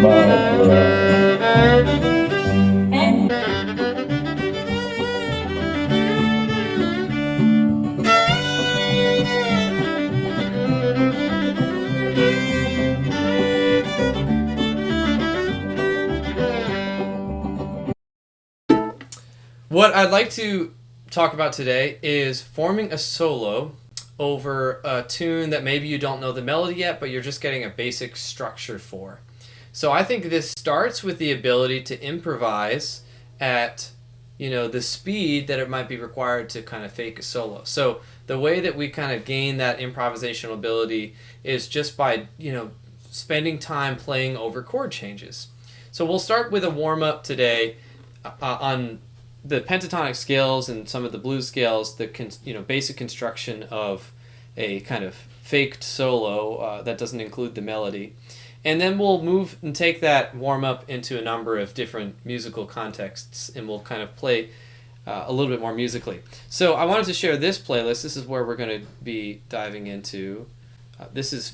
my breath. What I'd like to talk about today is forming a solo over a tune that maybe you don't know the melody yet, but you're just getting a basic structure for. So I think this starts with the ability to improvise at, the speed that it might be required to kind of fake a solo. So the way that we kind of gain that improvisational ability is just by, spending time playing over chord changes. So we'll start with a warm-up today on the pentatonic scales and some of the blues scales, the basic construction of a kind of faked solo that doesn't include the melody. And then we'll move and take that warm-up into a number of different musical contexts, and we'll kind of play a little bit more musically. So I wanted to share this playlist. This is where we're going to be diving into. This is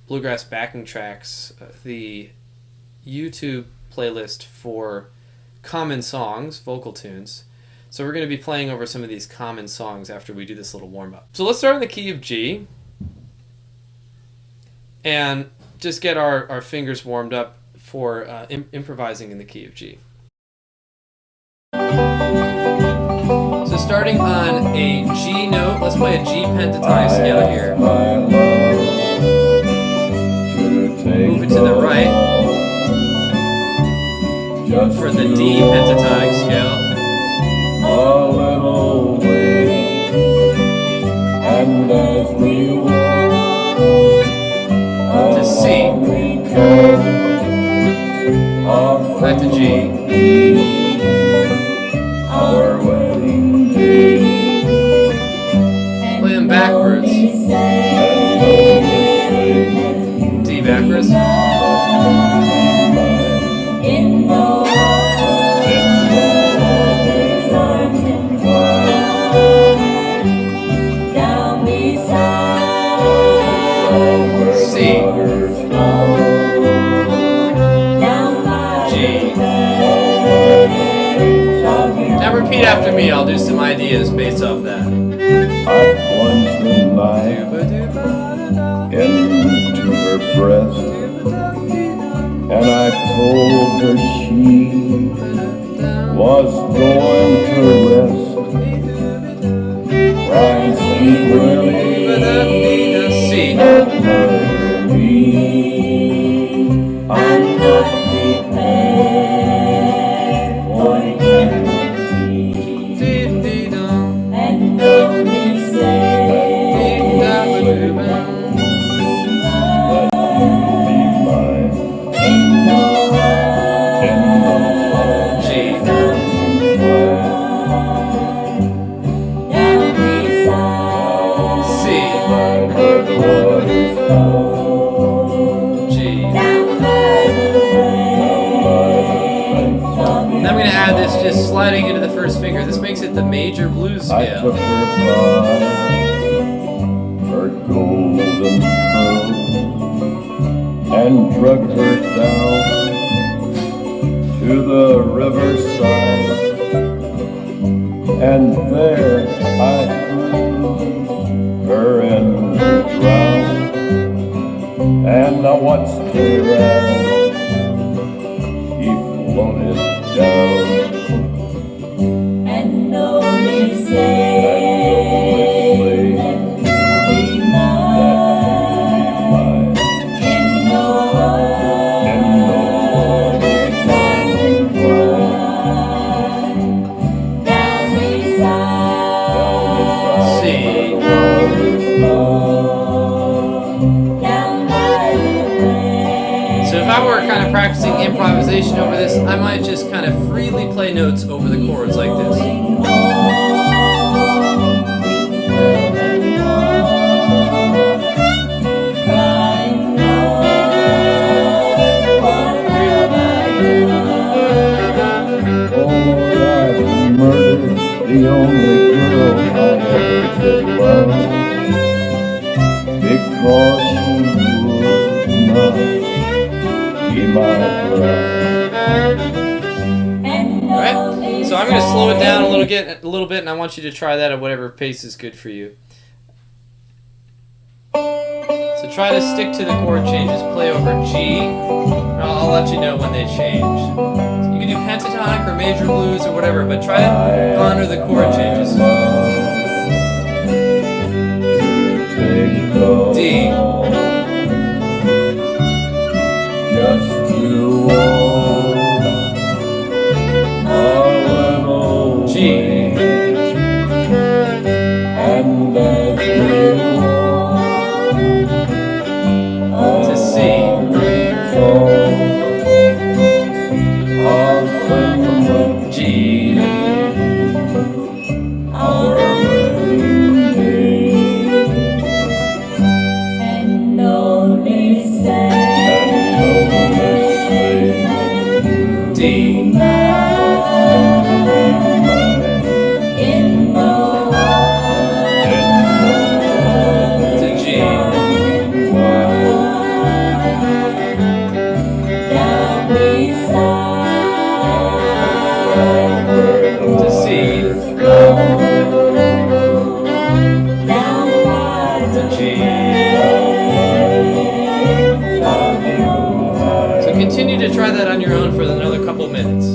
Bluegrass backing tracks, the YouTube playlist for common songs, vocal tunes. So we're going to be playing over some of these common songs after we do this little warm-up. So let's start in the key of G and just get our fingers warmed up for improvising in the key of G. So starting on a G note, let's play a G pentatonic scale here. Move it to the right for the D pentatonic scale. A little way, and as we walk to C. Back to G. Our wedding day. Play them backwards. D backwards. Repeat after me, I'll do some ideas based off that. I plunged the knife into her breast, and I told her she was going to rest, crying secretly, murder me. I'm not prepared for just sliding into the first finger. This makes it the major blues scale. I took her by her golden curls and drug her down to the riverside, and there I threw her in the drown, and I watched her as she floated down. Practicing improvisation over this, I might just kind of freely play notes over the chords like this. The only girl I ever did love, because she would not be my Alright, so I'm going to slow it down a little bit, and I want you to try that at whatever pace is good for you. So try to stick to the chord changes. Play over G. I'll let you know when they change. So you can do pentatonic or major blues or whatever, but try to honor the chord changes. D. Just to walk a little G. and as we walk To C. G. Our wedding day, And only say D. in the To G. down beside, To C. down by To G. So continue to try that on your own for another couple minutes.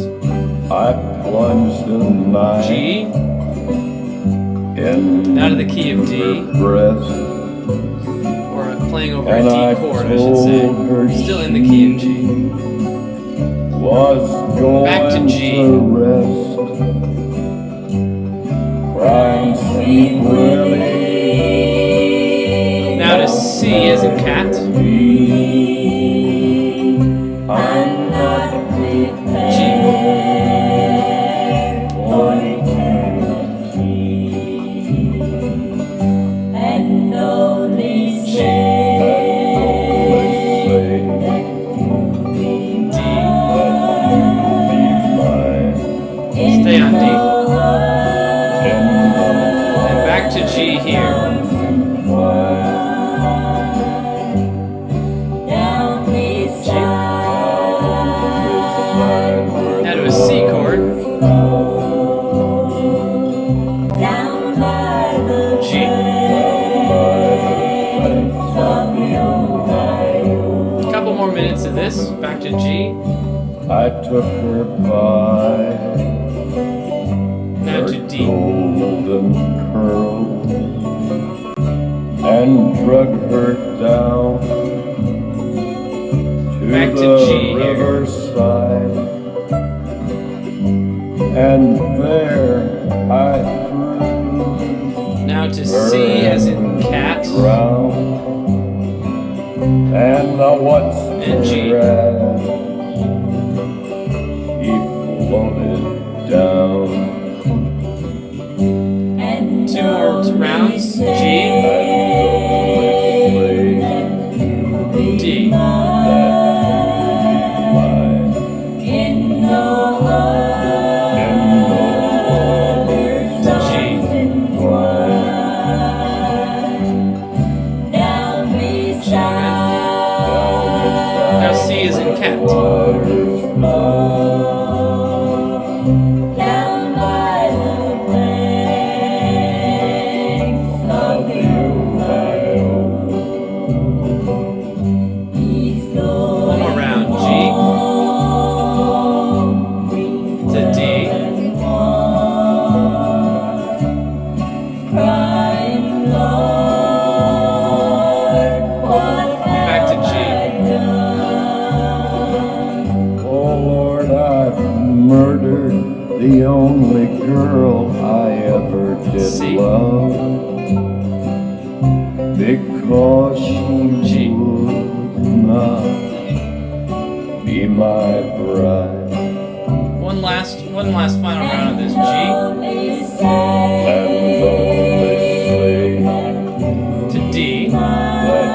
I plunged the night G. in Now to the key of D. her breast, Or playing over a and D I chord, I should say. told her Still in the key of G. was going Back to G. rest, crying sweet Willie. Now to C as in cat. I'm not prepared G. for eternity, and only say Stay on D. And back to G here. down beside, Now to a C chord. down by the G. A couple more minutes of this. Back to G. I took her by Now her to D. golden curls and drug her down Back to the G here. riverside, and there I threw Now to her C as in cat. drowned, and what's And G. her ass? She floated down. and Two more rounds. G. D. in no To G. down beside, Now C is in cat. down by the banks of the Ohio. He's going One more round. G. To D. crying, Lord, what Back to G. Oh Lord, I've murdered the only girl I ever did C. love, because she G. would not be my bride. One last final round of this. G. only say And only say To D. that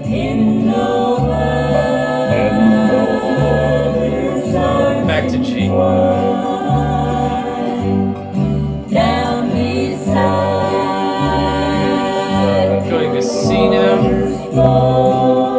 you in no and no other's arms Back to G. down beside. Going to C now. Flow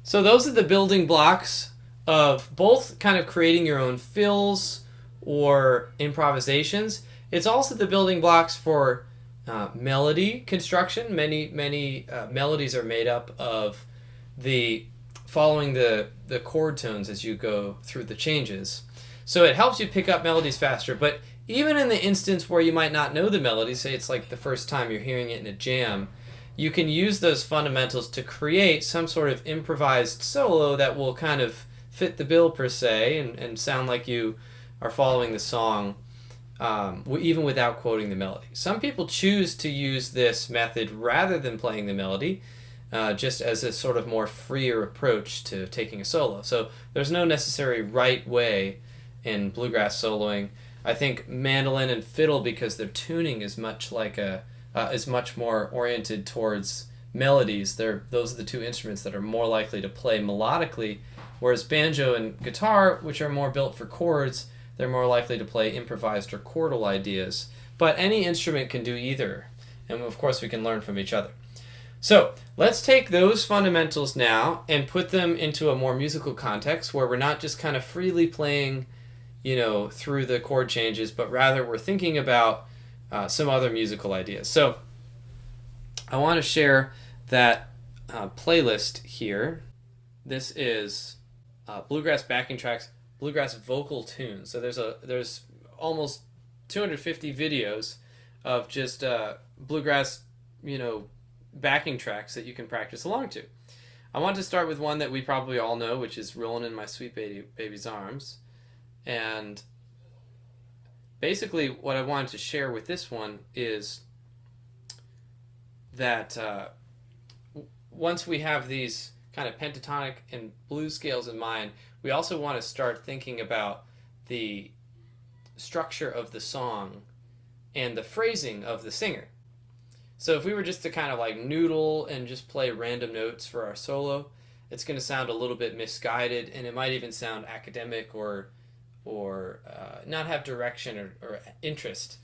So those are the building blocks of both kind of creating your own fills or improvisations. It's also the building blocks for melody construction. Many melodies are made up of the following the chord tones as you go through the changes. So it helps you pick up melodies faster. But even in the instance where you might not know the melody, say it's like the first time you're hearing it in a jam, you can use those fundamentals to create some sort of improvised solo that will kind of fit the bill per se and sound like you are following the song even without quoting the melody. Some people choose to use this method rather than playing the melody, just as a sort of more freer approach to taking a solo. So there's no necessary right way in bluegrass soloing. I think mandolin and fiddle, because their tuning is much more oriented towards melodies. Those are the two instruments that are more likely to play melodically, whereas banjo and guitar, which are more built for chords, they're more likely to play improvised or chordal ideas. But any instrument can do either, and of course we can learn from each other. So let's take those fundamentals now and put them into a more musical context where we're not just kind of freely playing, through the chord changes, but rather we're thinking about some other musical ideas. So I want to share that playlist here. This is bluegrass backing tracks, bluegrass vocal tunes. So there's almost 250 videos of just bluegrass, backing tracks that you can practice along to. I want to start with one that we probably all know, which is "Rollin' in My Sweet Baby's Arms." And basically what I wanted to share with this one is that once we have these kind of pentatonic and blues scales in mind, we also want to start thinking about the structure of the song and the phrasing of the singer. So if we were just to kind of like noodle and just play random notes for our solo, it's going to sound a little bit misguided, and it might even sound academic or not have direction or interest.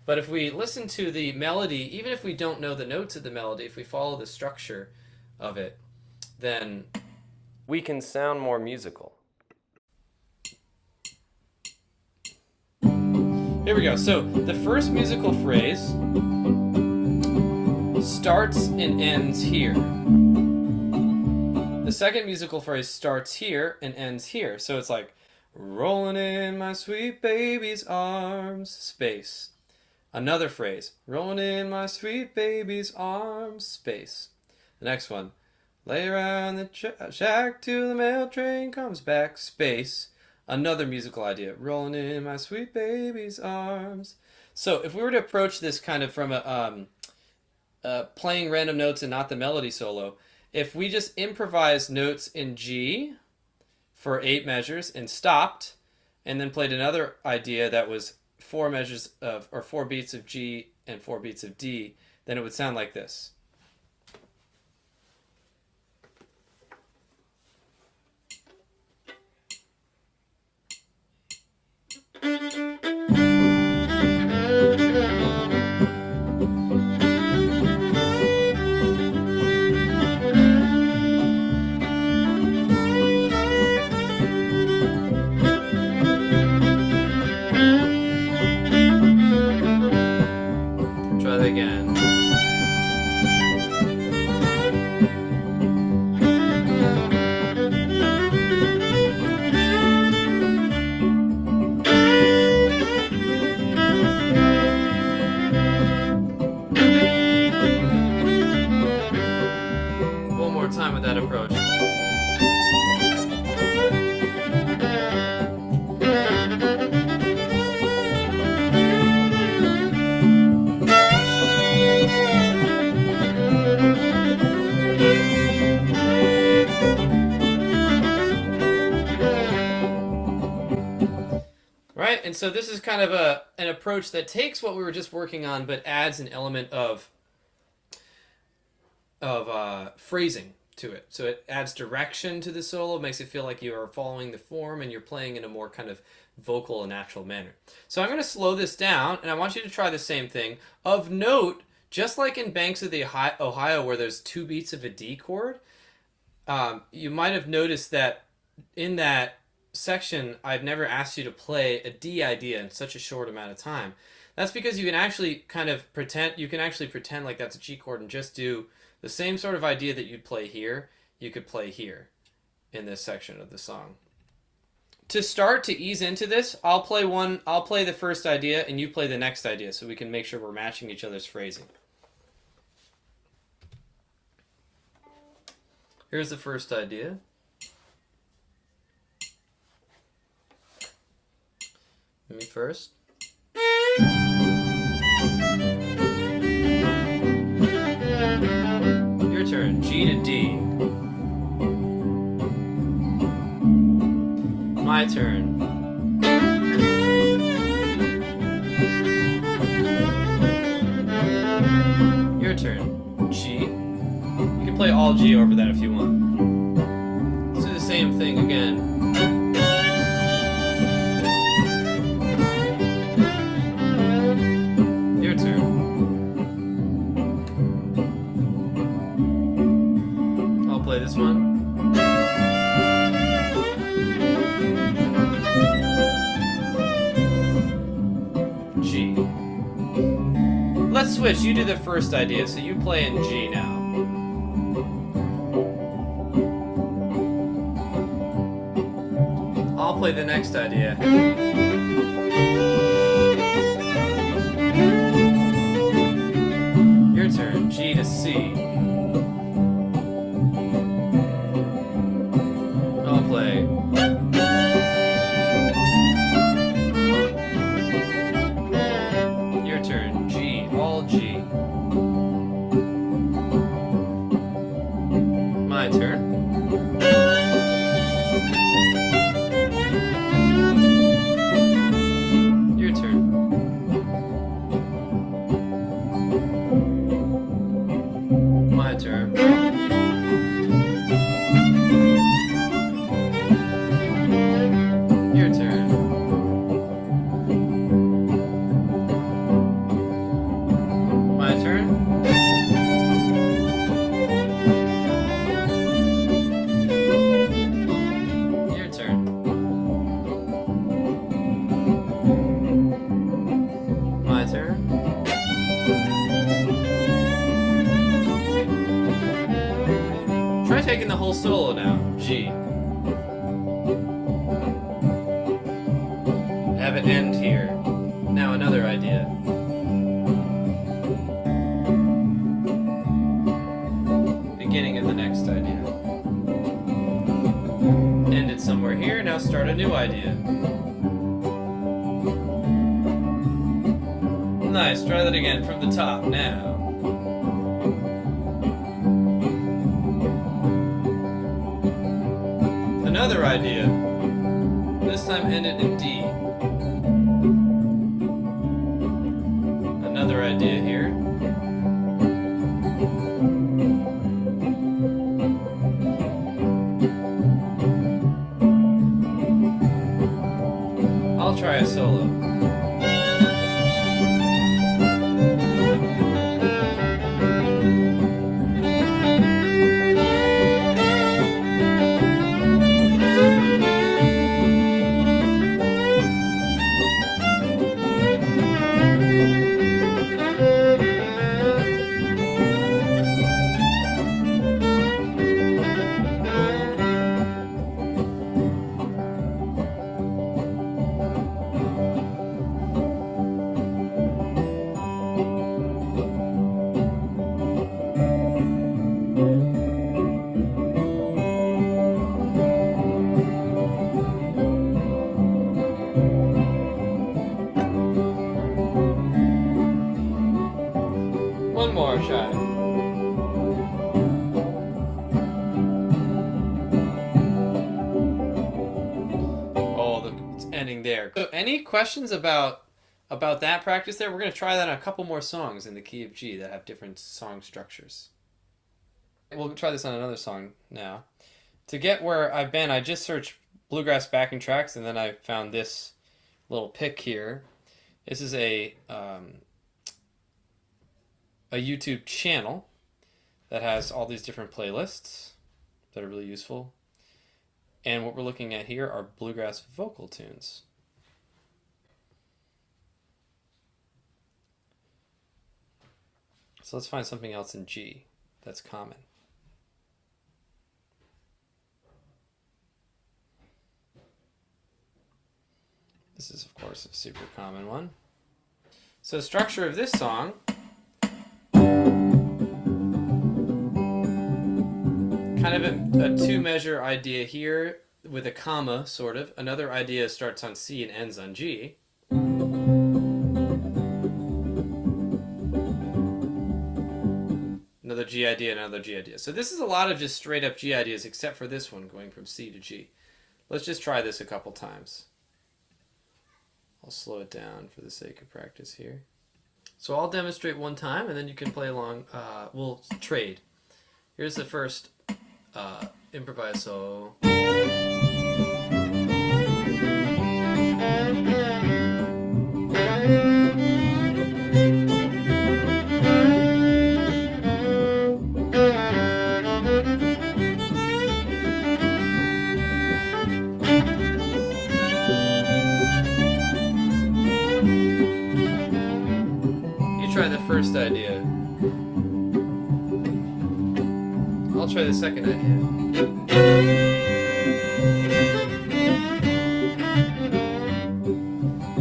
But if we listen to the melody, even if we don't know the notes of the melody, if we follow the structure of it, then we can sound more musical. Here we go. So the first musical phrase starts and ends here. The second musical phrase starts here and ends here. So it's like, "Rolling in my sweet baby's arms," space. Another phrase, "Rolling in my sweet baby's arms," space. The next one, "Lay around the shack till the mail train comes back," space. Another musical idea, "Rolling in my sweet baby's arms." So if we were to approach this kind of from playing random notes and not the melody solo, if we just improvised notes in G for 8 measures and stopped, and then played another idea that was 4 beats of G and 4 beats of D, then it would sound like this. Try that again. One more time with that approach. Right, and so this is kind of an approach that takes what we were just working on, but adds an element of phrasing to it. So it adds direction to the solo, makes it feel like you are following the form and you're playing in a more kind of vocal and natural manner. So I'm going to slow this down, and I want you to try the same thing. Of note, just like in Banks of the Ohio where there's 2 beats of a D chord, you might have noticed that in that section, I've never asked you to play a D idea in such a short amount of time. That's because you can actually pretend like that's a G chord and just do the same sort of idea that you'd play here, you could play here in this section of the song. To start, to ease into this, I'll play the first idea and you play the next idea so we can make sure we're matching each other's phrasing. Here's the first idea. Me first. Your turn. G to D. My turn. Your turn. G. You can play all G over that if you want. Let's do the same thing again. Your turn. I'll play this one. G. Let's switch. You do the first idea, so you play in G now. I'll play the next idea. Your turn. G to C. I'll play. Your turn. G. All G. My turn. Your turn. My turn. Your turn. My turn. Your turn. My turn. Try taking the whole solo now. G. Have it end here. Now another idea. Beginning of the next idea. End it somewhere here. Now start a new idea. Nice. Try that again from the top now. Another idea. This time end it in D. Another idea here. I'll try a solo. One more try. Oh, it's ending there. So any questions about that practice there? We're going to try that on a couple more songs in the key of G that have different song structures. We'll try this on another song now. To get where I've been, I just searched Bluegrass backing tracks, and then I found this little pick here. This is a YouTube channel that has all these different playlists. that are really useful. And what we're looking at here are bluegrass vocal tunes. So let's find something else in G that's common. This is, of course, a super common one. So the structure of this song kind of a two-measure idea here with a comma, sort of. Another idea starts on C and ends on G. Another G idea, another G idea. So this is a lot of just straight up G ideas, except for this one going from C to G. Let's just try this a couple times. I'll slow it down for the sake of practice here. So I'll demonstrate one time, and then you can play along. We'll trade. Here's the first improviso. Try the first idea. I'll try the second idea.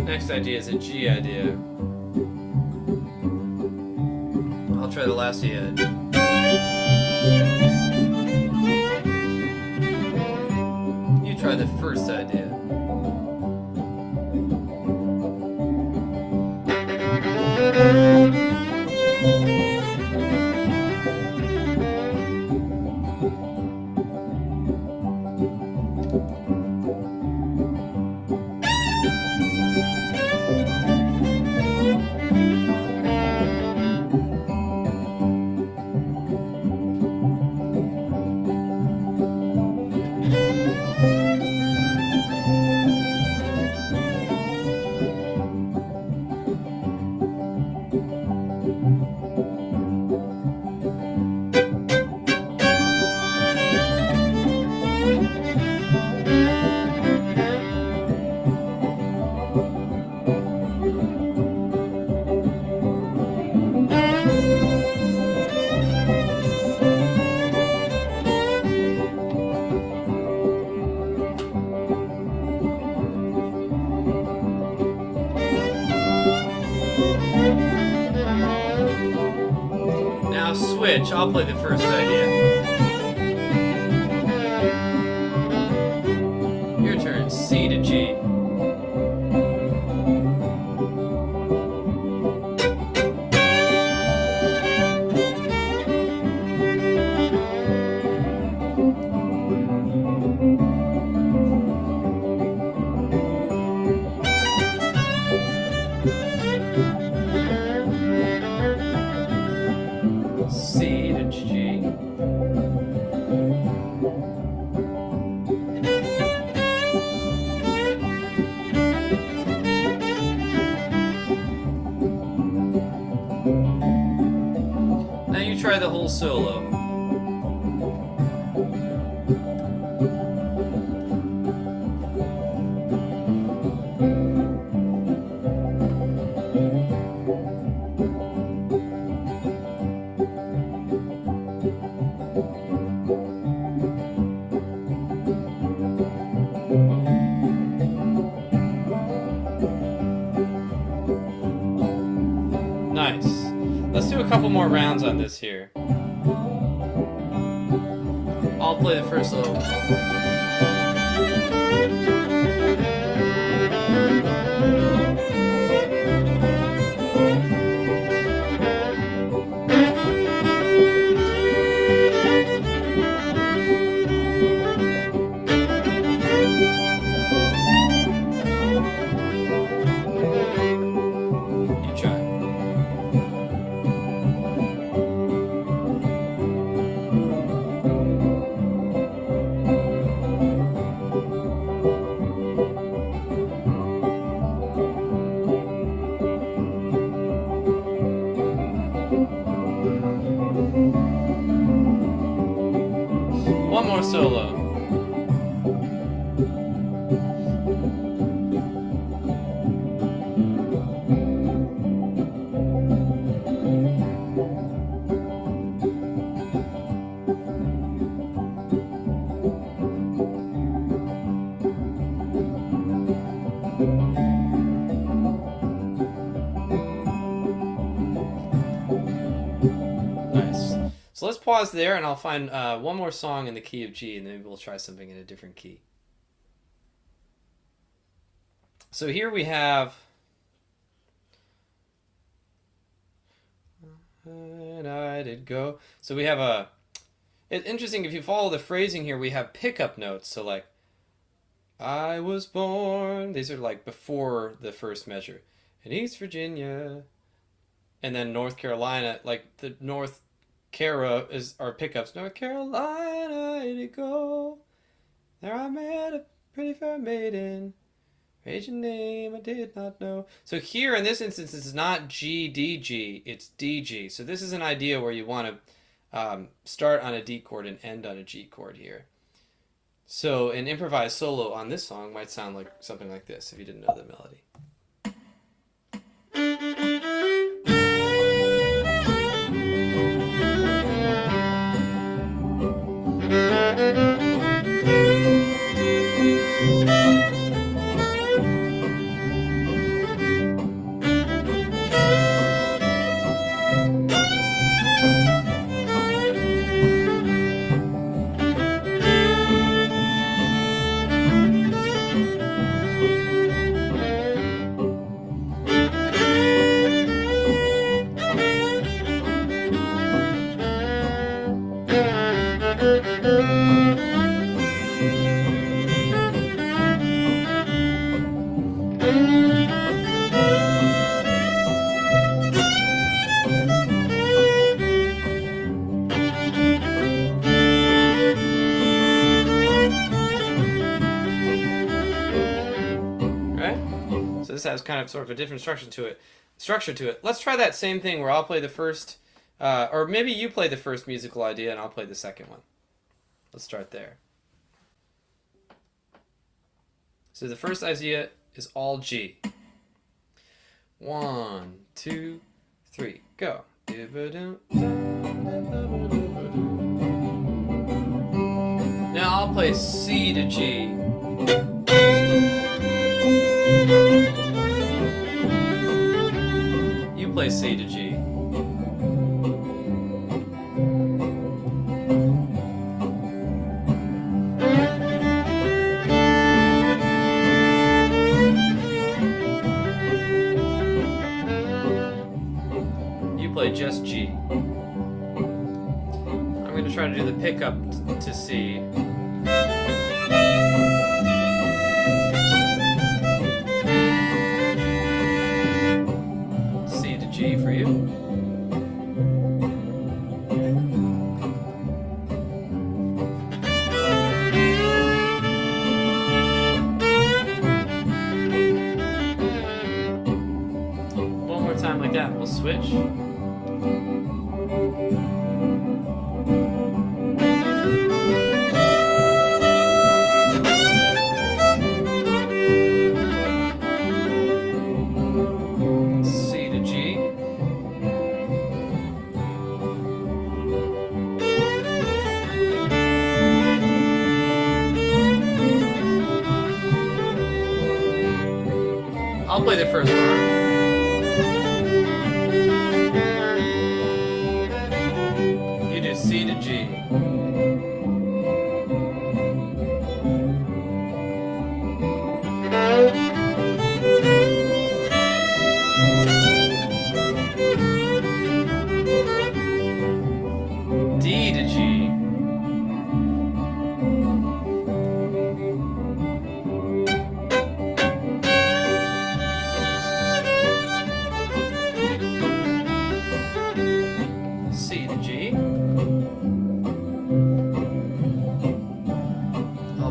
Next idea is a G idea. I'll try the last idea. You try the first idea. Now switch, I'll play the first idea. Your turn, C to G. C to G. Now you try the whole solo. Nice. Let's do a couple more rounds on this here. I'll play the first solo. You try. One more solo. Nice. So let's pause there, and I'll find one more song in the key of G, and then maybe we'll try something in a different key. So here we have... And I did go. So we have a... It's interesting, if you follow the phrasing here, we have pickup notes. So like, I was born. These are like before the first measure. In East Virginia. And then North Carolina, like the North Cara is our pickups. North Carolina, I did go. There I met a pretty fair maiden. Asian name I did not know. So here in this instance, it's not G, D, G, it's D, G. So this is an idea where you want to start on a D chord and end on a G chord here. So an improvised solo on this song might sound like something like this if you didn't know the melody. This has kind of sort of a different structure to it. Let's try that same thing where I'll play the first, or maybe you play the first musical idea and I'll play the second one. Let's start there. So the first idea is all G. 1, 2, 3, go. Now I'll play C to G. You play C to G. You play just G. I'm going to try to do the pickup to C. G for you. One more time like that, we'll switch. I'll play the first part. You do C to G. D to G.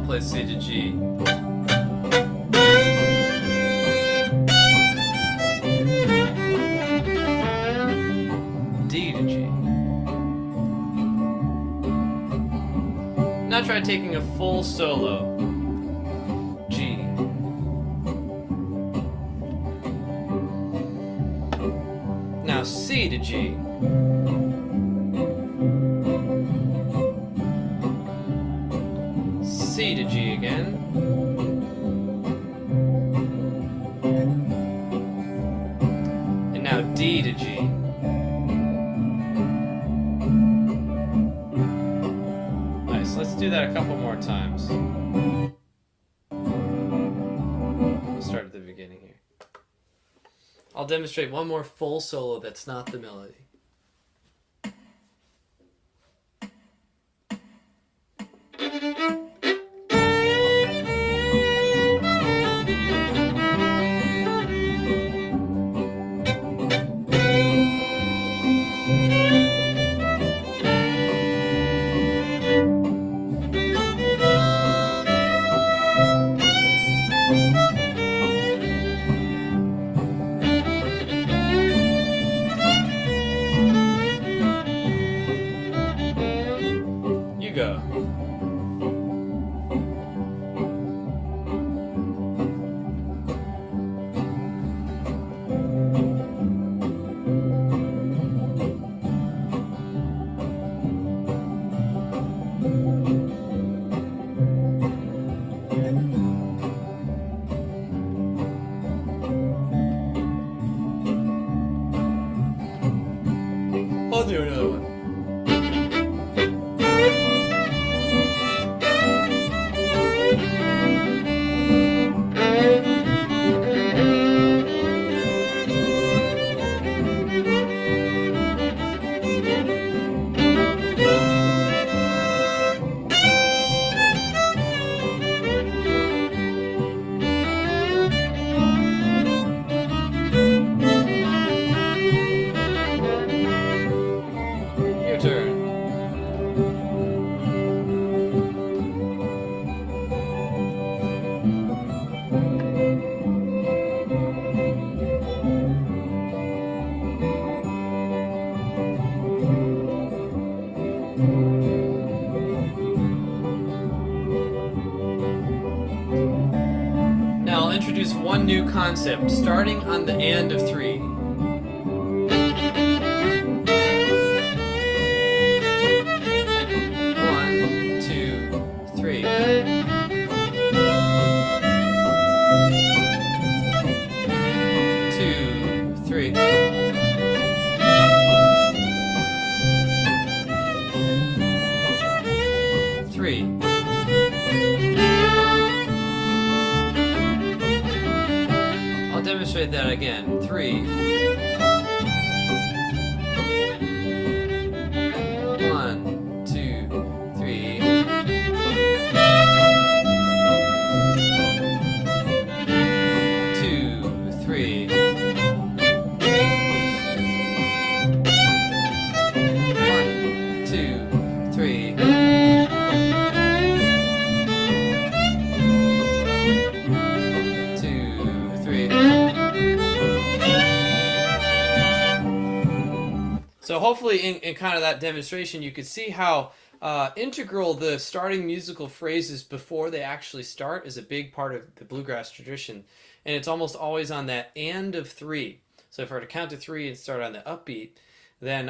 Play C to G. D to G. Now try taking a full solo. G. Now C to G. C to G again. And now D to G. Nice, let's do that a couple more times. We'll start at the beginning here. I'll demonstrate one more full solo that's not the melody. Go. I'll do another one. Your turn. Now I'll introduce one new concept, starting on the and of 3. I'll demonstrate that again. 3. 1, 2, 3. 2, 3. 1, 2, 3. So hopefully in kind of that demonstration you could see how integral the starting musical phrases before they actually start is a big part of the bluegrass tradition. And it's almost always on that and of 3. So if I were to count to 3 and start on the upbeat, then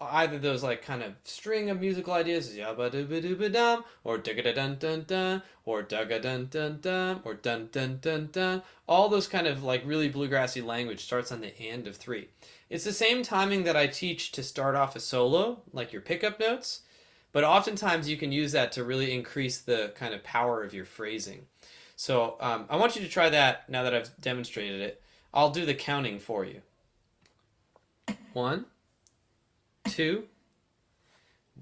either those like kind of string of musical ideas, yabba-dubba-dubba-dum, or dugga-da-dun-dun-dun, or dugga-dun-dun-dun, or dun-dun-dun-dun, all those kind of like really bluegrassy language starts on the and of 3. It's the same timing that I teach to start off a solo, like your pickup notes, but oftentimes you can use that to really increase the kind of power of your phrasing. So I want you to try that now that I've demonstrated it. I'll do the counting for you. 1, 2,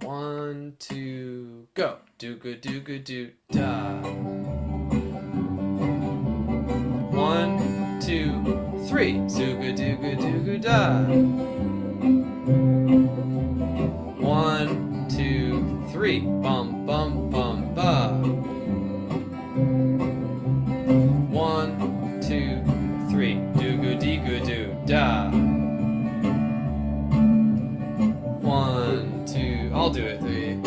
1, 2, go. Do-ga-do-ga-do-da. 1, 2, 3. Zooga-dooga-dooga-da. 1, 2, 3. Bum, bum, bum, ba. 1, 2, 3. Dooga-dee-ga-doo-da. 1, 2. I'll do it. 3.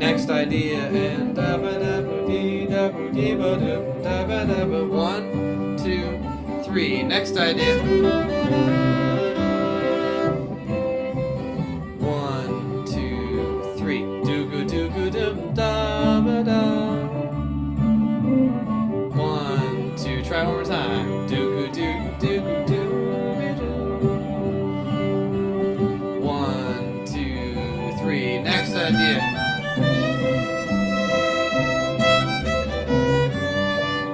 next idea, and da ba da ba dee da ba dee ba da ba da ba. 1, 2, 3. Next idea. 1, 2, 3. Do go do go dum da ba da. 1, 2. Try one more time. Do go do do go do. 1, 2, 3. Next idea.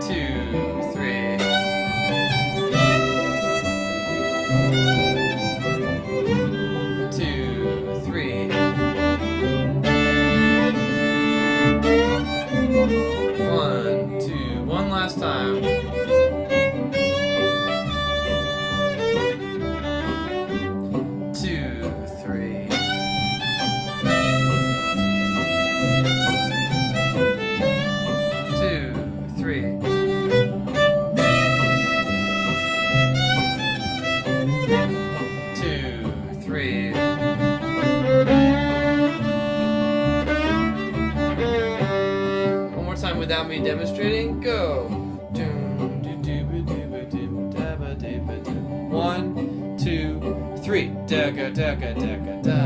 2, 3. 2, 3. 1, 2. One last time. 2, 3. 2, 3. 2, 3. One more time without me demonstrating. Go. 1, 2, 3. Dagga dagga dagga da.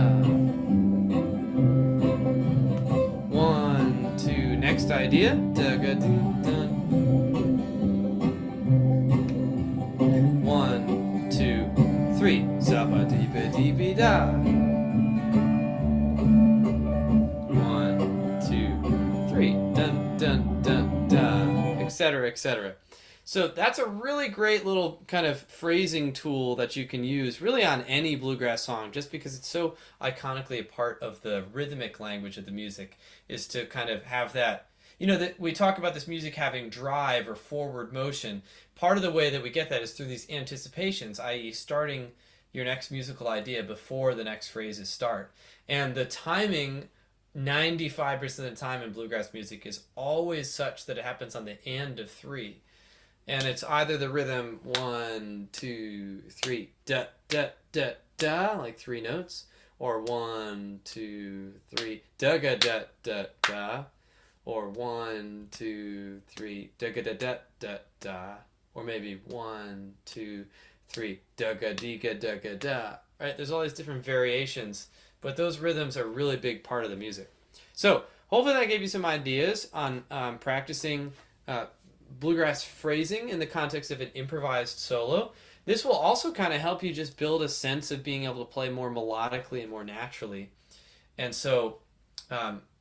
1, 2. Next idea. Dagga doo dun. 1, 2, 3. Zappa dee ba dee be da. 1, 2, 3. Dun dun dun da. Etc. etc. So that's a really great little kind of phrasing tool that you can use really on any bluegrass song, just because it's so iconically a part of the rhythmic language of the music, is to kind of have that, that we talk about this music having drive or forward motion. Part of the way that we get that is through these anticipations, i.e. starting your next musical idea before the next phrases start. And the timing 95% of the time in bluegrass music is always such that it happens on the end of 3. And it's either the rhythm 1, 2, 3, da, da, da, da, like 3 notes, or 1, 2, 3, da, ga, da, da, da, or 1, 2, 3, da, ga, da, da, da, da, or maybe 1, 2, 3, da, ga, dee, ga, da, ga, da. Right? There's all these different variations, but those rhythms are a really big part of the music. So hopefully that gave you some ideas on practicing bluegrass phrasing in the context of an improvised solo. This will also kind of help you just build a sense of being able to play more melodically and more naturally. And so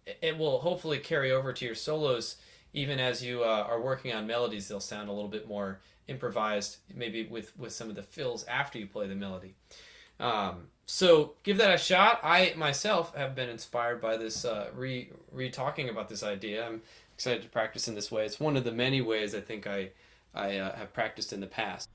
it will hopefully carry over to your solos even as you are working on melodies. They'll sound a little bit more improvised, maybe with some of the fills after you play the melody. So give that a shot. I myself have been inspired by this re-talking about this idea. I'm excited to practice in this way. It's one of the many ways I think I have practiced in the past.